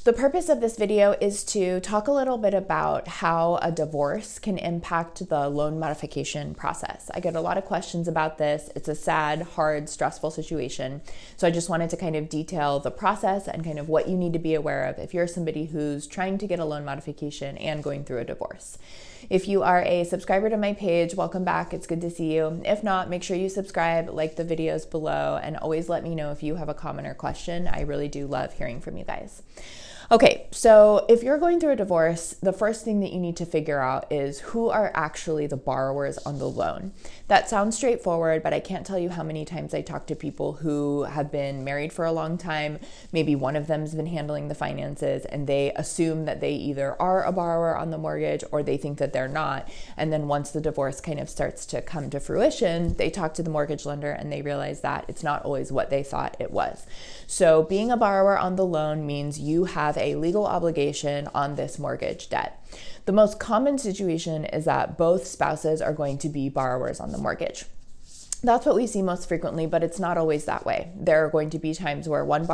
The purpose of this video is to talk a little bit about how a divorce can impact the loan modification process. I get a lot of questions about this. It's a sad, hard, stressful situation. So I just wanted to kind of detail the process and kind of what you need to be aware of if you're somebody who's trying to get a loan modification and going through a divorce. If you are a subscriber to my page, welcome back. It's good to see you. If not, make sure you subscribe, like the videos below, and always let me know if you have a comment or question. I really do love hearing from you guys. Okay, so if you're going through a divorce, the first thing that you need to figure out is who are actually the borrowers on the loan. That sounds straightforward, but I can't tell you how many times I talk to people who have been married for a long time. Maybe one of them's been handling the finances and they assume that they either are a borrower on the mortgage or they think that they're not. And then once the divorce kind of starts to come to fruition, they talk to the mortgage lender and they realize that it's not always what they thought it was. So being a borrower on the loan means you have a legal obligation on this mortgage debt. The most common situation is that both spouses are going to be borrowers on the mortgage. That's what we see most frequently, but it's not always that way. There are going to be times where one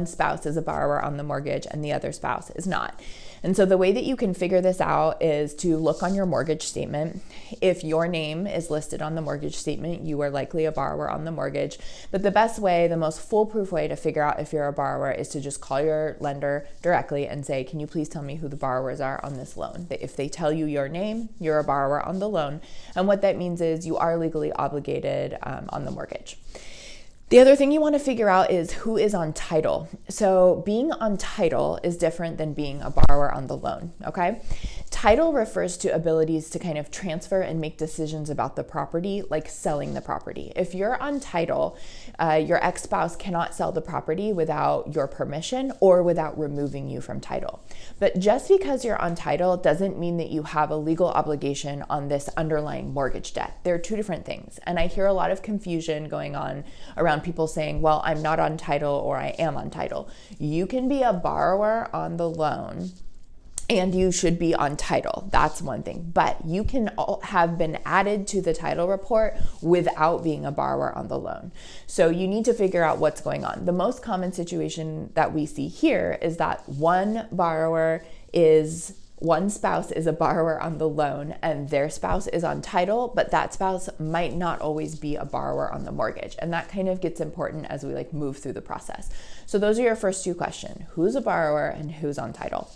spouse is a borrower on the mortgage and the other spouse is not. And so the way that you can figure this out is to look on your mortgage statement. If your name is listed on the mortgage statement, you are likely a borrower on the mortgage. But the best way, the most foolproof way to figure out if you're a borrower is to just call your lender directly and say, can you please tell me who the borrowers are on this loan? If they tell you your name, you're a borrower on the loan. And what that means is you are legally obligated on the mortgage. The other thing you want to figure out is who is on title. So being on title is different than being a borrower on the loan, okay? Title refers to abilities to kind of transfer and make decisions about the property, like selling the property. If you're on title, your ex-spouse cannot sell the property without your permission or without removing you from title. But just because you're on title doesn't mean that you have a legal obligation on this underlying mortgage debt. They're two different things. And I hear a lot of confusion going on around people saying, well, I'm not on title or I am on title. You can be a borrower on the loan and you should be on title. That's one thing. But you can have been added to the title report without being a borrower on the loan. So you need to figure out what's going on. The most common situation that we see here is that one spouse is a borrower on the loan and their spouse is on title, but that spouse might not always be a borrower on the mortgage. And that kind of gets important as we move through the process. So those are your first two questions. Who's a borrower and who's on title?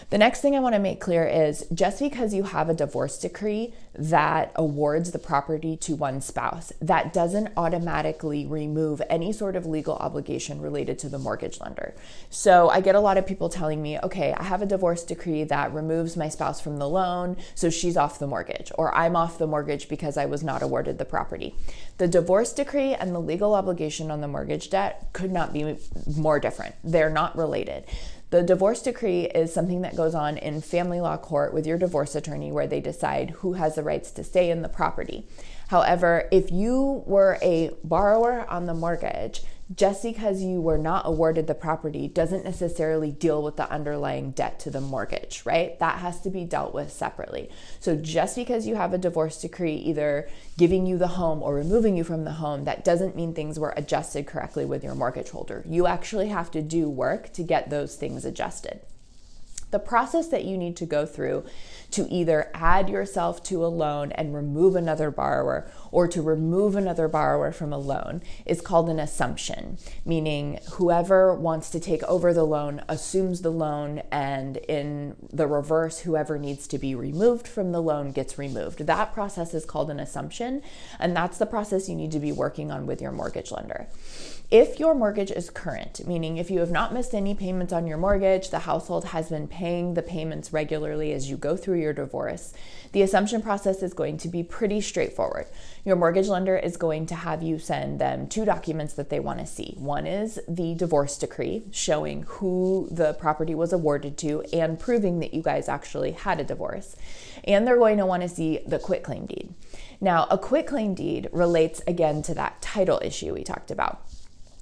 The next thing I want to make clear is just because you have a divorce decree that awards the property to one spouse, that doesn't automatically remove any sort of legal obligation related to the mortgage lender. So I get a lot of people telling me, okay, I have a divorce decree that removes my spouse from the loan, so she's off the mortgage, or I'm off the mortgage because I was not awarded the property. The divorce decree and the legal obligation on the mortgage debt could not be more different. They're not related. The divorce decree is something that goes on in family law court with your divorce attorney where they decide who has the rights to stay in the property. However, if you were a borrower on the mortgage, just because you were not awarded the property doesn't necessarily deal with the underlying debt to the mortgage, right? That has to be dealt with separately. So just because you have a divorce decree either giving you the home or removing you from the home, that doesn't mean things were adjusted correctly with your mortgage holder. You actually have to do work to get those things adjusted. The process that you need to go through to either add yourself to a loan and remove another borrower or to remove another borrower from a loan is called an assumption, meaning whoever wants to take over the loan assumes the loan, and in the reverse, whoever needs to be removed from the loan gets removed. That process is called an assumption, and that's the process you need to be working on with your mortgage lender. If your mortgage is current, meaning if you have not missed any payments on your mortgage, the household has been paying the payments regularly as you go through your divorce, the assumption process is going to be pretty straightforward. Your mortgage lender is going to have you send them two documents that they want to see. One is the divorce decree showing who the property was awarded to and proving that you guys actually had a divorce. And they're going to want to see the quitclaim deed. Now, a quitclaim deed relates again to that title issue we talked about.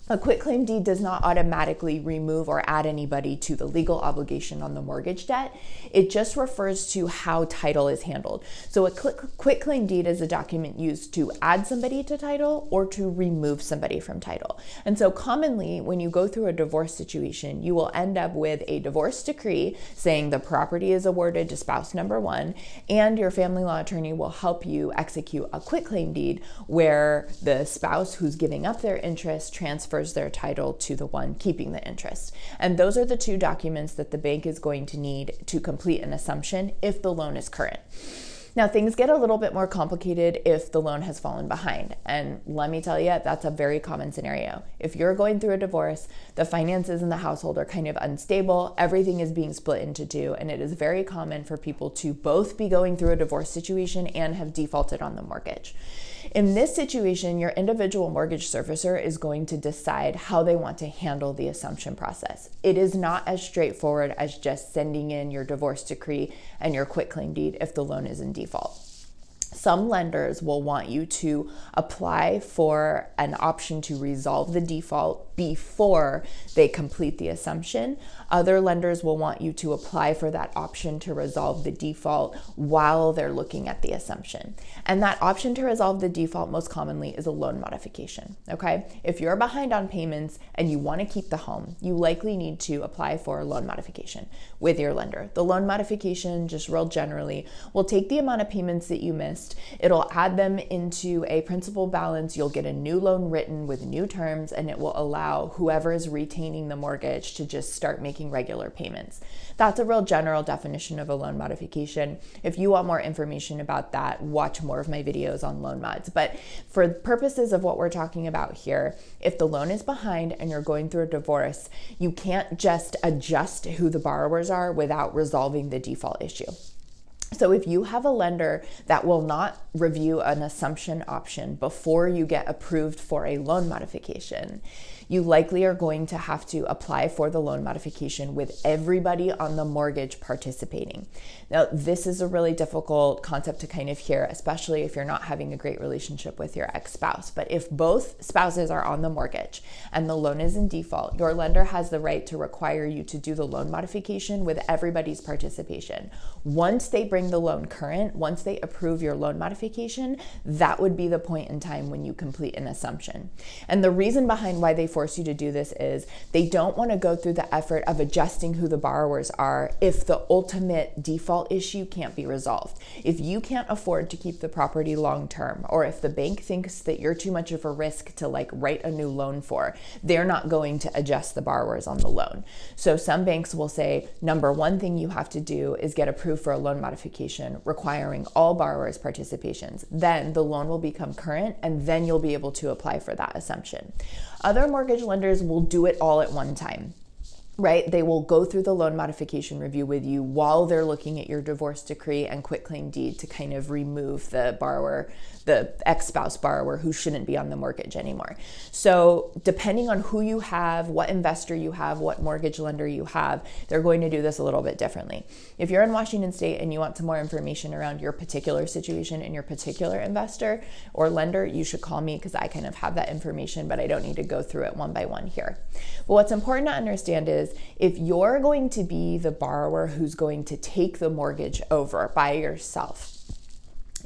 A quitclaim deed does not automatically remove or add anybody to the legal obligation on the mortgage debt. It just refers to how title is handled. So a quitclaim deed is a document used to add somebody to title or to remove somebody from title. And so commonly when you go through a divorce situation, you will end up with a divorce decree saying the property is awarded to spouse number one, and your family law attorney will help you execute a quitclaim deed where the spouse who's giving up their interest transfers their title to the one keeping the interest. And those are the two documents that the bank is going to need to complete an assumption if the loan is current. Now, things get a little bit more complicated if the loan has fallen behind. And let me tell you, that's a very common scenario. If you're going through a divorce, the finances in the household are kind of unstable, everything is being split into two, and it is very common for people to both be going through a divorce situation and have defaulted on the mortgage. In this situation, your individual mortgage servicer is going to decide how they want to handle the assumption process. It is not as straightforward as just sending in your divorce decree and your quitclaim deed if the loan is in default. Some lenders will want you to apply for an option to resolve the default before they complete the assumption. Other lenders will want you to apply for that option to resolve the default while they're looking at the assumption. And that option to resolve the default most commonly is a loan modification, okay? If you're behind on payments and you want to keep the home, you likely need to apply for a loan modification with your lender. The loan modification, just real generally, will take the amount of payments that you missed, it'll add them into a principal balance, you'll get a new loan written with new terms, and it will allow whoever is retaining the mortgage to just start making regular payments. That's a real general definition of a loan modification. If you want more information about that, watch more of my videos on loan mods. But for purposes of what we're talking about here, if the loan is behind and you're going through a divorce, you can't just adjust who the borrowers are without resolving the default issue. So if you have a lender that will not review an assumption option before you get approved for a loan modification, you likely are going to have to apply for the loan modification with everybody on the mortgage participating. Now, this is a really difficult concept to kind of hear, especially if you're not having a great relationship with your ex-spouse. But if both spouses are on the mortgage and the loan is in default, your lender has the right to require you to do the loan modification with everybody's participation. Once they bring the loan current, once they approve your loan modification, that would be the point in time when you complete an assumption. And the reason behind why they force you to do this is they don't want to go through the effort of adjusting who the borrowers are if the ultimate default issue can't be resolved. If you can't afford to keep the property long term, or if the bank thinks that you're too much of a risk to write a new loan for, they're not going to adjust the borrowers on the loan. So some banks will say, number one thing you have to do is get approved for a loan modification requiring all borrowers' participations. Then the loan will become current, and then you'll be able to apply for that assumption. Other mortgage lenders will do it all at one time, right? They will go through the loan modification review with you while they're looking at your divorce decree and quitclaim deed to kind of remove the borrower, the ex-spouse borrower who shouldn't be on the mortgage anymore. So depending on who you have, what investor you have, what mortgage lender you have, they're going to do this a little bit differently. If you're in Washington State and you want some more information around your particular situation and your particular investor or lender, you should call me because I kind of have that information, but I don't need to go through it one by one here. But what's important to understand is if you're going to be the borrower who's going to take the mortgage over by yourself,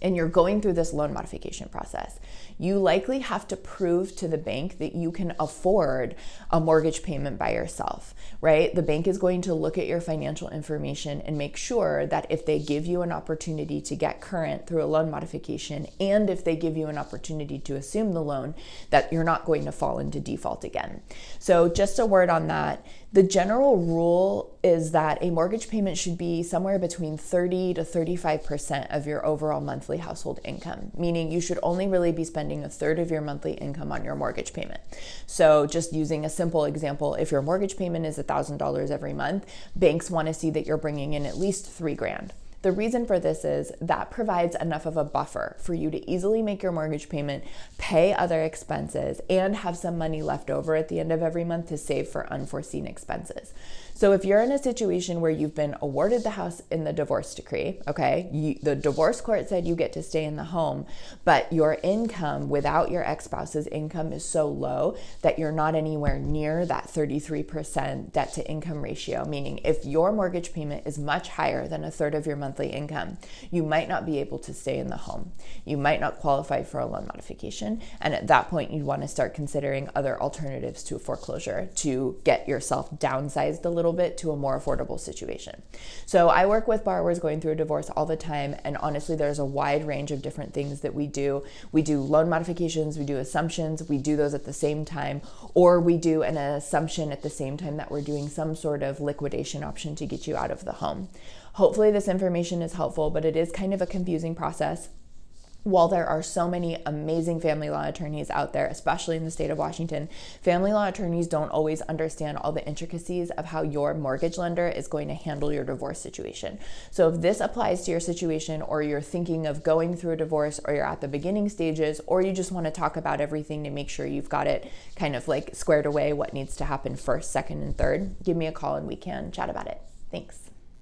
and you're going through this loan modification process, you likely have to prove to the bank that you can afford a mortgage payment by yourself, right? The bank is going to look at your financial information and make sure that if they give you an opportunity to get current through a loan modification, and if they give you an opportunity to assume the loan, that you're not going to fall into default again. So just a word on that. The general rule is that a mortgage payment should be somewhere between 30 to 35% of your overall monthly household income, meaning you should only really be spending a third of your monthly income on your mortgage payment. So just using a simple example, if your mortgage payment is $1,000 every month, banks want to see that you're bringing in at least $3,000. The reason for this is that provides enough of a buffer for you to easily make your mortgage payment, pay other expenses, and have some money left over at the end of every month to save for unforeseen expenses. So if you're in a situation where you've been awarded the house in the divorce decree, okay, the divorce court said you get to stay in the home, but your income without your ex-spouse's income is so low that you're not anywhere near that 33% debt to income ratio, meaning if your mortgage payment is much higher than a third of your monthly income, you might not be able to stay in the home. You might not qualify for a loan modification. And at that point, you'd want to start considering other alternatives to a foreclosure to get yourself downsized a little bit to a more affordable situation. So I work with borrowers going through a divorce all the time, and honestly there's a wide range of different things that we do. We do loan modifications, we do assumptions, we do those at the same time, or we do an assumption at the same time that we're doing some sort of liquidation option to get you out of the home. Hopefully this information is helpful, but it is kind of a confusing process. While there are so many amazing family law attorneys out there, especially in the state of Washington, family law attorneys don't always understand all the intricacies of how your mortgage lender is going to handle your divorce situation. So if this applies to your situation, or you're thinking of going through a divorce, or you're at the beginning stages, or you just want to talk about everything to make sure you've got it kind of like squared away, what needs to happen first, second, and third, give me a call and we can chat about it. Thanks.